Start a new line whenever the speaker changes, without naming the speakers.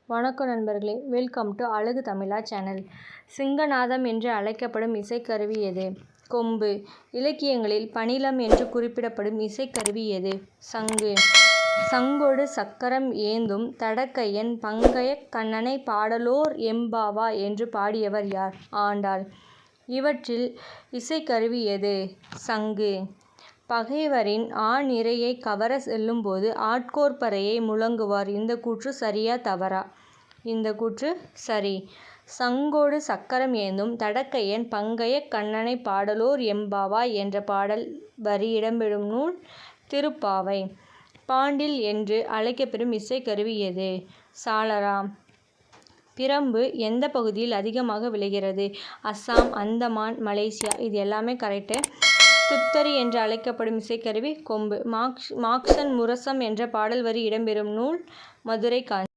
வணக்கம் நண்பர்களே, welcome to அழகு தமிழா சேனல். சிங்கநாதம் என்று அழைக்கப்படும் இசைக்கருவி எது? கொம்பு. இலக்கியங்களில் பணிலம் என்று குறிப்பிடப்படும் இசைக்கருவி எது? சங்கு. சங்கொடு சக்கரம் ஏந்தும் தடக்கையன் பங்கயக் கண்ணனை பாடலோர் எம்பாவா என்று பாடியவர் யார்? ஆண்டாள். இவற்றில் இசைக்கருவி எது? சங்கு. பகைவரின் ஆநிரையை கவர செல்லும்போது ஆட்கோற்பறையை முழங்குவார். இந்த கூற்று சரியா தவறா? இந்த கூற்று சரி. சங்கொடு சக்கரம் ஏந்தும் தடக்கையன் பங்கயக் கண்ணனை பாடலோர் எம்பாவாய் என்ற பாடல் வரி இடம்பெறும் நூல் திருப்பாவை. பாண்டில் என்று அழைக்கப்பெறும் இசைக்கருவி எது? சாளரா. பிரம்பு எந்த பகுதியில் அதிகமாக விளைகிறது? அஸ்ஸாம், அந்தமான், மலேசியா. இது எல்லாமே கரெக்டு. துத்தரி என்று அழைக்கப்படும் இசைக்கருவி கொம்பு. மாக்சன் முரசம் என்ற பாடல் வரி இடம்பெறும் நூல் மதுரை காஞ்சி.